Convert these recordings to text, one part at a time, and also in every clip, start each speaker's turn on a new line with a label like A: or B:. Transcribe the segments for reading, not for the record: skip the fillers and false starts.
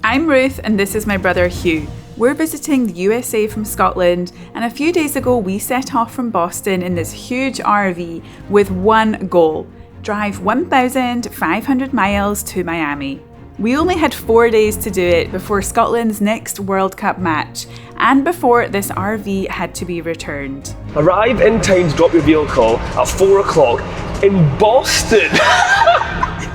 A: I'm Ruth and this is my brother Hugh. We're visiting the USA from Scotland, and a few days ago we set off from Boston in this huge RV with one goal: drive 1,500 miles to Miami. We only had 4 days to do it before Scotland's next World Cup match, and before this RV had to be returned.
B: Arrive in time to drop your vehicle at 4 o'clock in Boston.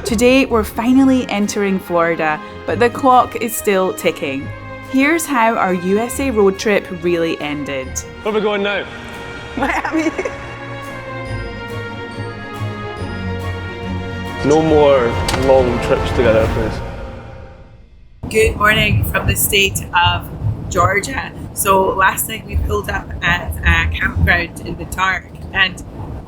A: Today we're finally entering Florida, but the clock is still ticking. Here's how our USA road trip really ended.
B: Where are we going now?
A: Miami.
B: No more long trips together, please.
A: Good morning from the state of Georgia. So last night we pulled up at a campground in the dark, and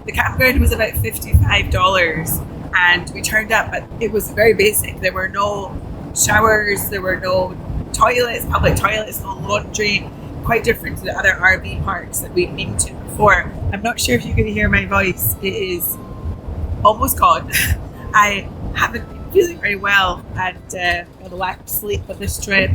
A: the campground was about $55, and we turned up, but it was very basic. There were no showers, there were no toilets, public toilets, no laundry, quite different to the other RV parks that we've been to before. I'm not sure if you can hear my voice. It is almost gone. I haven't been feeling very well, and got a lack of sleep on this trip.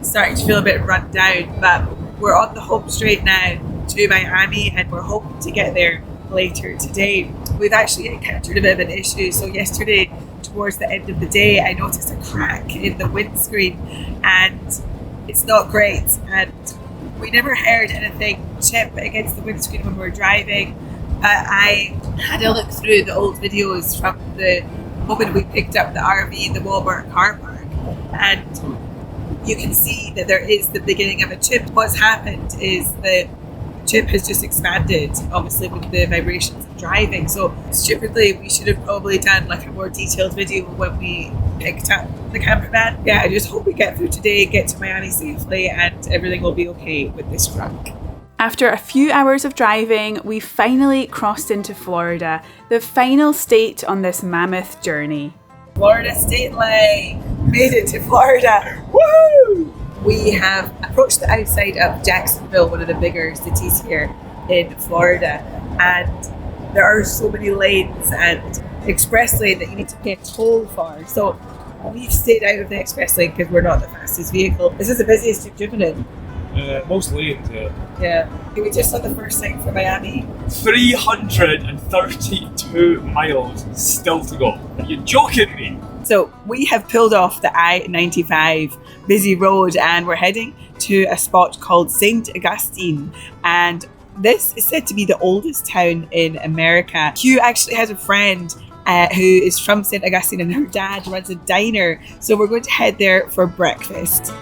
A: Starting to feel a bit run down, but we're on the home straight now to Miami, and we're hoping to get there later today. We've actually encountered a bit of an issue. So yesterday, towards the end of the day, I noticed a crack in the windscreen, and it's not great. And we never heard anything chip against the windscreen when we were driving. I had a look through the old videos from the moment we picked up the RV in the Walmart car park, and you can see that there is the beginning of a chip. What's happened is the chip has just expanded, obviously with the vibrations of driving. So stupidly, we should have probably done like a more detailed video when we picked up the camper van. Yeah, I just hope we get through today, get to Miami safely, and everything will be okay with this truck. After a few hours of driving, we finally crossed into Florida, the final state on this mammoth journey. Florida state line, made it to Florida. Woo! We have approached the outside of Jacksonville, one of the bigger cities here in Florida, and there are so many lanes and express lane that you need to pay a toll for. So we've stayed out of the express lane because we're not the fastest vehicle. This is the busiest you've driven in.
B: Most lanes,
A: Yeah. We just saw the first sign for Miami.
B: 332 miles still to go. Are you joking me?
A: So we have pulled off the I-95 busy road, and we're heading to a spot called St. Augustine. And this is said to be the oldest town in America. Hugh actually has a friend who is from St. Augustine, and her dad runs a diner. So we're going to head there for breakfast.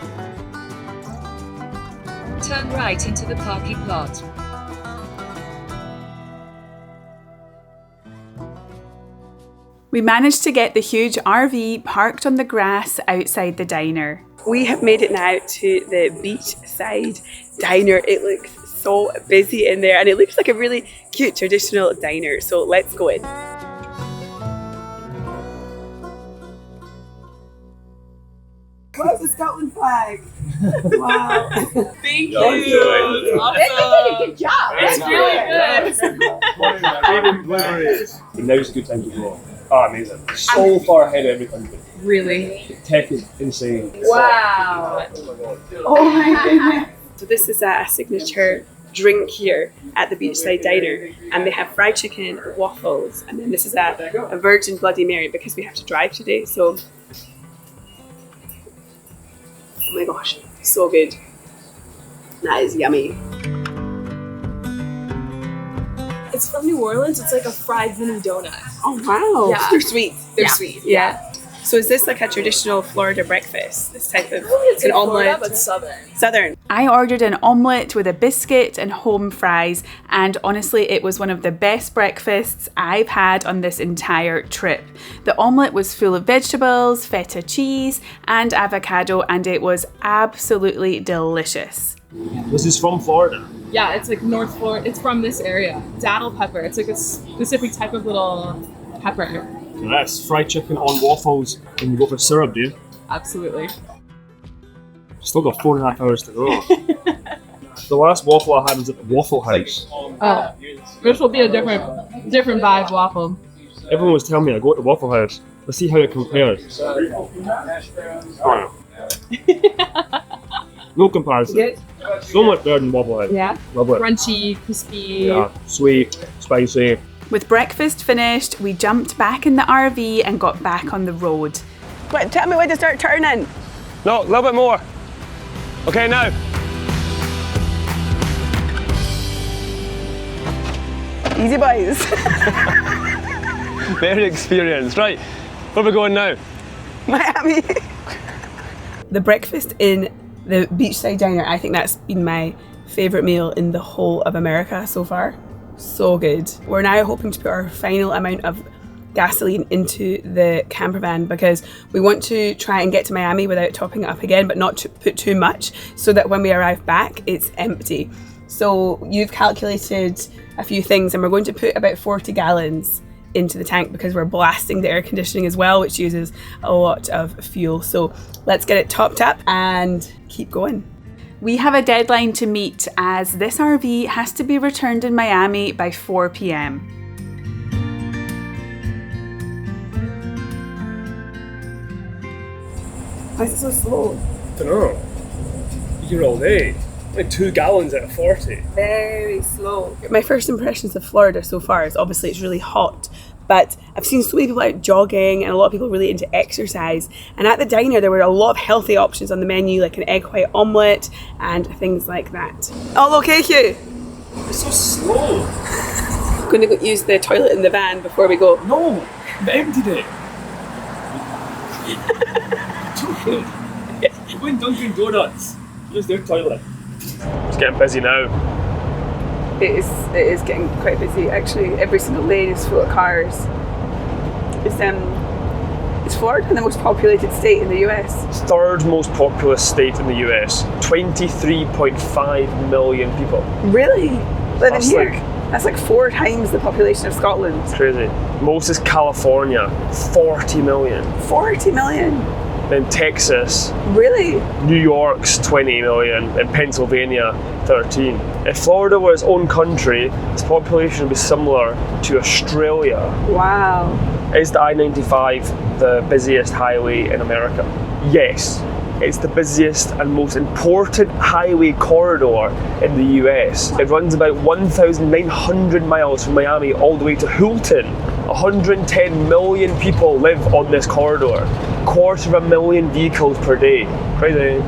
C: Turn right into the parking lot.
A: We managed to get the huge RV parked on the grass outside the diner. We have made it now to the beachside diner. It looks so busy in there, and it looks like a really cute traditional diner. So let's go in. Where's the Scotland flag? Wow. Thank you.
D: Awesome.
A: They did a good job.
D: It's really good.
B: Now's a good time to go. Oh, amazing. So far ahead of everything.
A: Really?
B: The tech is insane.
A: Wow. Oh my goodness. So this is a signature drink here at the beachside diner, and they have fried chicken, waffles, and then this is a virgin Bloody Mary because we have to drive today. So, oh my gosh, so good. That is yummy.
D: It's from New Orleans. It's like a fried mini donut.
A: Oh wow.
D: Yeah.
A: They're sweet.
D: They're sweet.
A: Yeah. So is this like a traditional Florida breakfast? This type of
D: It's
A: an
D: like Florida,
A: omelette?
D: but southern.
A: Southern. I ordered an omelette with a biscuit and home fries, and honestly it was one of the best breakfasts I've had on this entire trip. The omelette was full of vegetables, feta cheese and avocado, and it was absolutely delicious.
B: This is from Florida.
D: Yeah, it's like North Florida. It's from this area. Daddle pepper. It's like a specific type of little pepper.
B: That's fried chicken on waffles, and you go for syrup, dude.
D: Absolutely.
B: Still got 4.5 hours to go. The last waffle I had was at the Waffle House.
D: Oh, this will be a different vibe waffle.
B: Everyone was telling me I go to the Waffle House. Let's see how it compares. Oh, No comparison.
A: Good.
B: So much better than Waffle House.
A: Yeah.
B: Love it.
D: Crunchy, crispy.
B: Yeah, sweet, spicy.
E: With breakfast finished, we jumped back in the RV and got back on the road.
A: But tell me when to start turning.
F: No, a little bit more. Okay, now.
A: Easy boys.
F: Very experienced. Right, where are we going now?
A: Miami. The breakfast in the beachside diner, I think that's been my favourite meal in the whole of America so far. So good. We're now hoping to put our final amount of gasoline into the camper van because we want to try and get to Miami without topping it up again, but not to put too much so that when we arrive back, it's empty. So you've calculated a few things and we're going to put about 40 gallons into the tank because we're blasting the air conditioning as well, which uses a lot of fuel. So let's get it topped up and keep going.
E: We have a deadline to meet as this RV has to be returned in Miami by 4 p.m.
A: Why is it so slow?
B: I don't know. You're all day. Like 2 gallons out of 40.
A: Very slow. My first impressions of Florida so far is obviously it's really hot, but I've seen so many people out jogging and a lot of people really into exercise. And at the diner, there were a lot of healthy options on the menu, like an egg white omelette and things like that. All okay, Hugh?
B: It's so slow.
A: I'm going to go use the toilet in the van before we go.
B: No, I've emptied it. Go in Dunkin' Donuts. Use their toilet. It's getting busy now.
A: It is getting quite busy. Actually, every single lane is full of cars. Is Florida the most populated state in the US?
F: Third most populous state in the US. 23.5 million people.
A: Really? Living
F: That's
A: here?
F: like-
A: That's like 4 times the population of Scotland.
F: Crazy. Most is California. 40 million.
A: 40 million?
F: Then Texas,
A: Really?
F: New York's 20 million, and Pennsylvania 13. If Florida were its own country, its population would be similar to Australia.
A: Wow.
F: Is the I-95 the busiest highway in America? Yes. It's the busiest and most important highway corridor in the US. It runs about 1,900 miles from Miami all the way to Houlton. 110 million people live on this corridor. 250,000 vehicles per day. Crazy.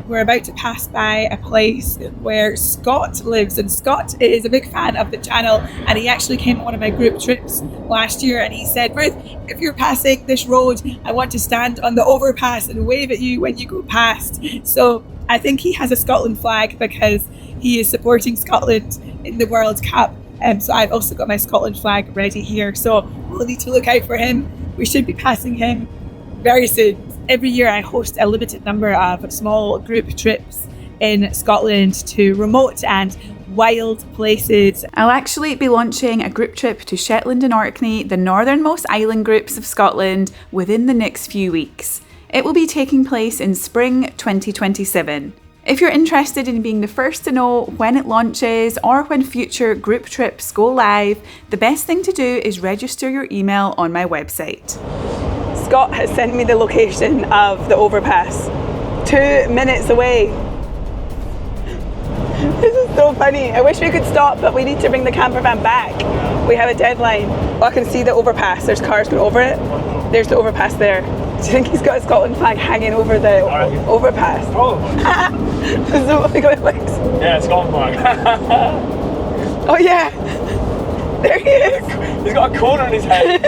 A: We're about to pass by a place where Scott lives, and Scott is a big fan of the channel, and he actually came on one of my group trips last year, and he said, Ruth, if you're passing this road, I want to stand on the overpass and wave at you when you go past. So I think he has a Scotland flag because he is supporting Scotland in the World Cup. So I've also got my Scotland flag ready here, so we'll need to look out for him. We should be passing him very soon. Every year I host a limited number of small group trips in Scotland to remote and wild places.
E: I'll actually be launching a group trip to Shetland and Orkney, the northernmost island groups of Scotland, within the next few weeks. It will be taking place in spring 2027. If you're interested in being the first to know when it launches or when future group trips go live, the best thing to do is register your email on my website.
A: Scott has sent me the location of the overpass. 2 minutes away. This is so funny. I wish we could stop, but we need to bring the camper van back. We have a deadline. Oh, I can see the overpass. There's cars going over it. There's the overpass there. Do you think he's got a Scotland flag hanging over the overpass?
B: Probably.
A: This is what it looks.
B: Yeah, Scotland flag.
A: Oh yeah. There he is.
B: He's got a cone on his head.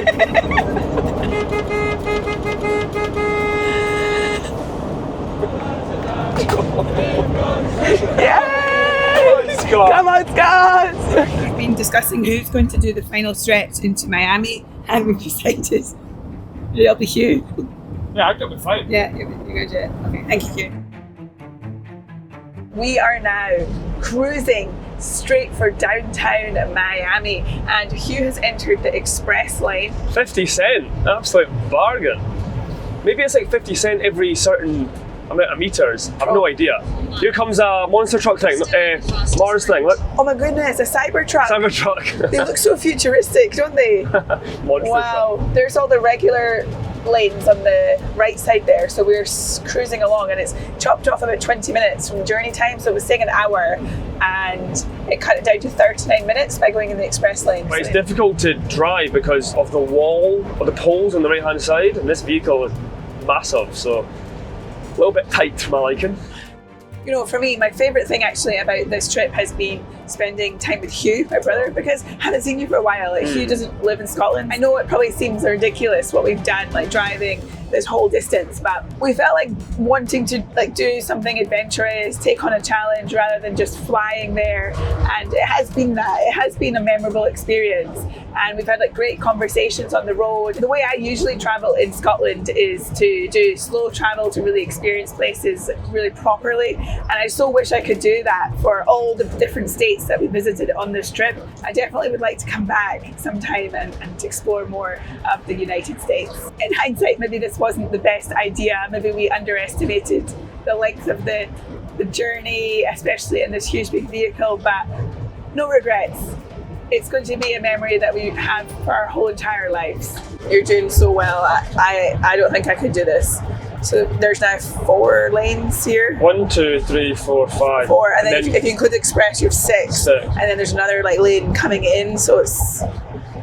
A: Yeah!
B: Scott.
A: Come on, Scott! We've been discussing who's going to do the final stretch into Miami, and we've decided it'll be Hugh.
B: Yeah, I got me fine.
A: Yeah, you're going to do it. Okay, thank you, Hugh. We are now cruising straight for downtown Miami, and Hugh has entered the express lane.
F: 50 cent, absolute bargain. Maybe it's like 50 cent every certain amount of meters. I've no idea. Here comes a monster truck thing, Mars thing, look.
A: Oh my goodness, a Cybertruck.
F: Cybertruck.
A: They look so futuristic, don't they?
F: Monster
A: Wow,
F: truck.
A: there's all the regular lanes on the right side there. So we were cruising along, and it's chopped off about 20 minutes from the journey time. So it was saying an hour, and it cut it down to 39 minutes by going in the express lane.
F: But it's difficult to drive because of the wall or the poles on the right hand side, and this vehicle is massive, so a little bit tight for my liking.
A: You know, for me, my favourite thing actually about this trip has been spending time with Hugh, my brother, because I haven't seen you for a while. Like, Hugh doesn't live in Scotland. I know it probably seems ridiculous what we've done, like driving this whole distance, but we felt like wanting to like do something adventurous, take on a challenge rather than just flying there. And it has been that. It has been a memorable experience, and we've had like great conversations on the road. The way I usually travel in Scotland is to do slow travel to really experience places really properly, and I so wish I could do that for all the different states that we visited on this trip. I definitely would like to come back sometime and explore more of the United States. In hindsight, maybe this wasn't the best idea. Maybe we underestimated the length of the journey, especially in this huge big vehicle, but no regrets. It's going to be a memory that we have for our whole entire lives. You're doing so well. I don't think I could do this. So there's now 4 lanes here.
F: 1, 2, 3, 4, 5.
A: 4, and then if you include the express, you have 6. And then there's another like lane coming in, so it's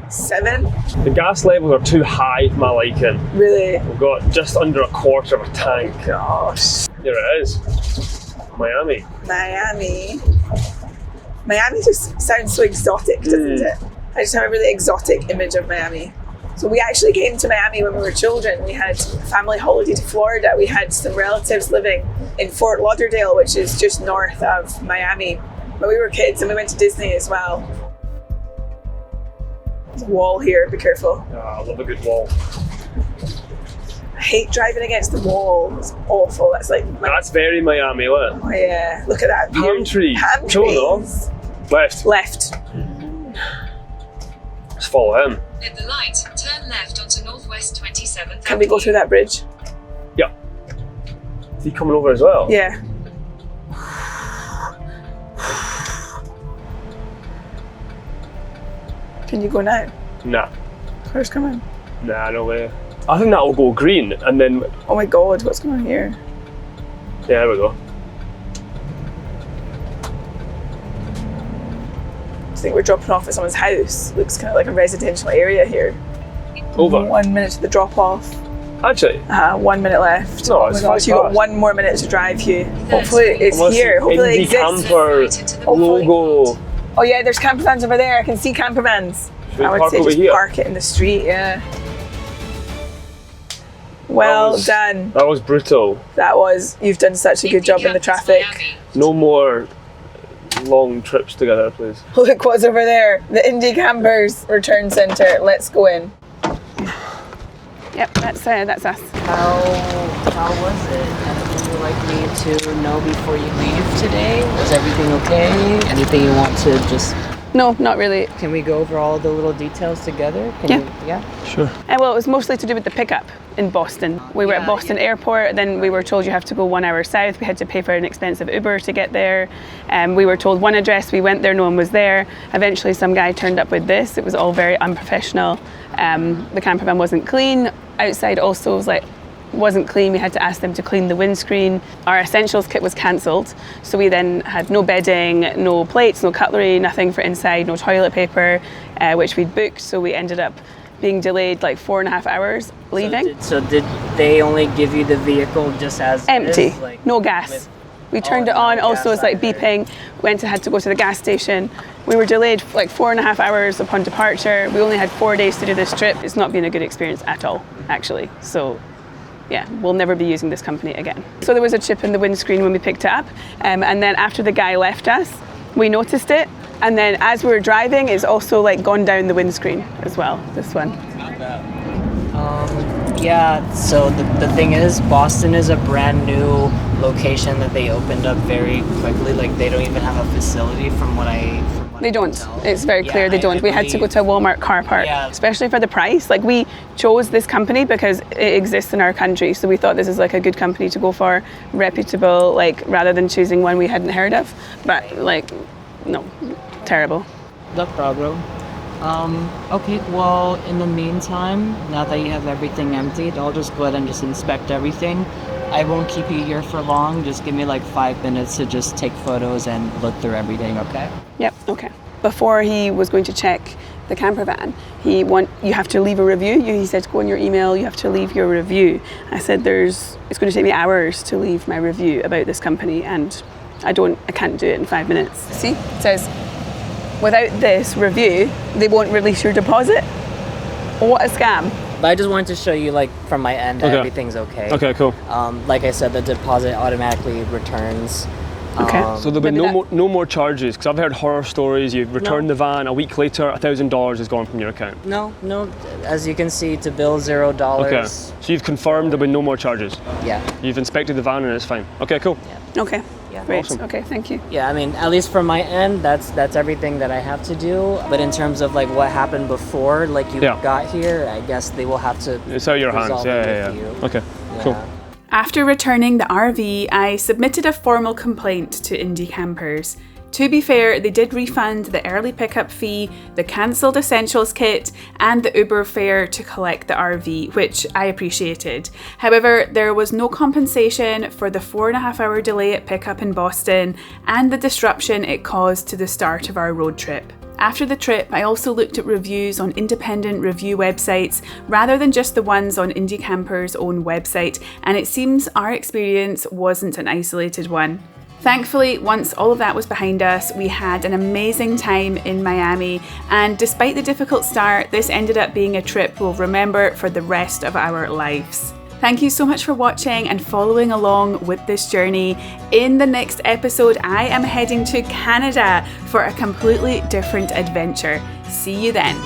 A: 7.
F: The gas levels are too high for my liking.
A: Really?
F: We've got just under a quarter of a tank.
A: Gosh.
F: Here it is. Miami.
A: Miami just sounds so exotic, doesn't it? I just have a really exotic image of Miami. So we actually came to Miami when we were children. We had a family holiday to Florida. We had some relatives living in Fort Lauderdale, which is just north of Miami. But we were kids and we went to Disney as well. There's a wall here, be careful.
F: I love a good wall.
A: I hate driving against the wall. It's awful.
F: That's very Miami, isn't it?
A: Oh yeah, look at that view.
F: Palm tree.
A: Palm trees.
F: Left. Let's follow him.
C: At the light, turn left onto Northwest 27th.
A: Can we go through that bridge?
F: Yeah. Is he coming over as well?
A: Yeah. Can you go now?
F: Nah.
A: Car's coming.
F: Nah, no way. I think that'll go green and then...
A: Oh my god, what's going on here?
F: Yeah, there we go.
A: I think we're dropping off at someone's house. Looks kind of like a residential area here.
F: Over.
A: 1 minute to the drop off.
F: Actually.
A: 1 minute left.
F: No,
A: oh
F: it's
A: my gosh, you got
F: fast.
A: 1 more minute to drive, Hugh. Hopefully it's
F: Unless
A: here. Hopefully it
F: Indie
A: exists.
F: camper logo.
A: Oh yeah, there's camper vans over there. I can see camper vans.
F: Should we
A: I would
F: park
A: say
F: over
A: just
F: here?
A: park it in the street, yeah. Well done.
F: That was brutal.
A: You've done such a good job in the traffic.
F: No more long trips together, please.
A: Look what's over there. The Indie Campers Return Centre. Let's go in. Yep, that's us.
G: How was it? Anything you'd like me to know before you leave today? Was everything okay? Anything you want to just...
A: No, not really.
G: Can we go over all the little details together? Yeah.
F: Sure.
A: Well, it was mostly to do with the pickup in Boston. We were at Boston Airport, then we were told you have to go 1 hour south. We had to pay for an expensive Uber to get there. We were told one address, we went there, no one was there. Eventually some guy turned up with this. It was all very unprofessional. The camper van wasn't clean. Outside also wasn't clean. We had to ask them to clean the windscreen. Our essentials kit was cancelled, so we then had no bedding, no plates, no cutlery, nothing for inside, no toilet paper, which we'd booked, so we ended up being delayed like 4.5 hours leaving.
G: So did they only give you the vehicle just as
A: empty,
G: is, like,
A: no gas. We turned it on, also it's like beeping, had to go to the gas station. We were delayed like 4.5 hours upon departure. We only had 4 days to do this trip. It's not been a good experience at all, actually. So yeah, we'll never be using this company again. So there was a chip in the windscreen when we picked it up, and then after the guy left us, we noticed it, and then as we were driving, it's also like gone down the windscreen as well, this one.
G: Yeah, so the thing is, Boston is a brand new location that they opened up very quickly. Like, they don't even have a facility from what I
A: They don't.
G: know.
A: It's very clear they don't. We had to go to a Walmart car park,
G: Yeah.
A: especially for the price. Like, we chose this company because it exists in our country, so we thought this is like a good company to go for, reputable, like rather than choosing one we hadn't heard of. But like, no, terrible.
G: No problem. Okay, well, in the meantime, now that you have everything emptied, I'll just go ahead and just inspect everything. I won't keep you here for long. Just give me like 5 minutes to just take photos and look through everything, okay?
H: Yep, okay. Before he was going to check the camper van, you have to leave a review. He said, go on your email, you have to leave your review. I said, it's going to take me hours to leave my review about this company, and I can't do it in 5 minutes. See, it says, without this review, they won't release your deposit. What a scam.
G: But I just wanted to show you, like, from my end that
F: Okay.
G: everything's okay.
F: Okay, cool.
G: Like I said, the deposit automatically returns.
H: Okay.
F: So there'll be
H: Maybe
F: no more charges, because I've heard horror stories. You return
G: No.
F: the van, a week later, $1,000 is gone from your account.
G: No. As you can see, to bill $0.
F: Okay. So you've confirmed there'll be no more charges.
G: Yeah.
F: You've inspected the van and it's fine. Okay, cool.
H: Okay,
G: Yeah.
H: great.
F: Awesome.
H: Okay, thank you.
G: Yeah, I mean, at least from my end, that's everything that I have to do. But in terms of like what happened before, like you
F: Yeah.
G: got here, I guess they will have to.
F: It's out of your hands.
G: resolve
F: Yeah,
G: it
F: yeah,
G: with
F: yeah.
G: you.
F: Okay, cool.
G: Yeah.
E: After returning the RV, I submitted a formal complaint to Indie Campers. To be fair, they did refund the early pickup fee, the cancelled essentials kit, and the Uber fare to collect the RV, which I appreciated. However, there was no compensation for the 4.5-hour delay at pickup in Boston and the disruption it caused to the start of our road trip. After the trip, I also looked at reviews on independent review websites rather than just the ones on Indie Camper's own website, and it seems our experience wasn't an isolated one. Thankfully, once all of that was behind us, we had an amazing time in Miami, and despite the difficult start, this ended up being a trip we'll remember for the rest of our lives. Thank you so much for watching and following along with this journey. In the next episode, I am heading to Canada for a completely different adventure. See you then.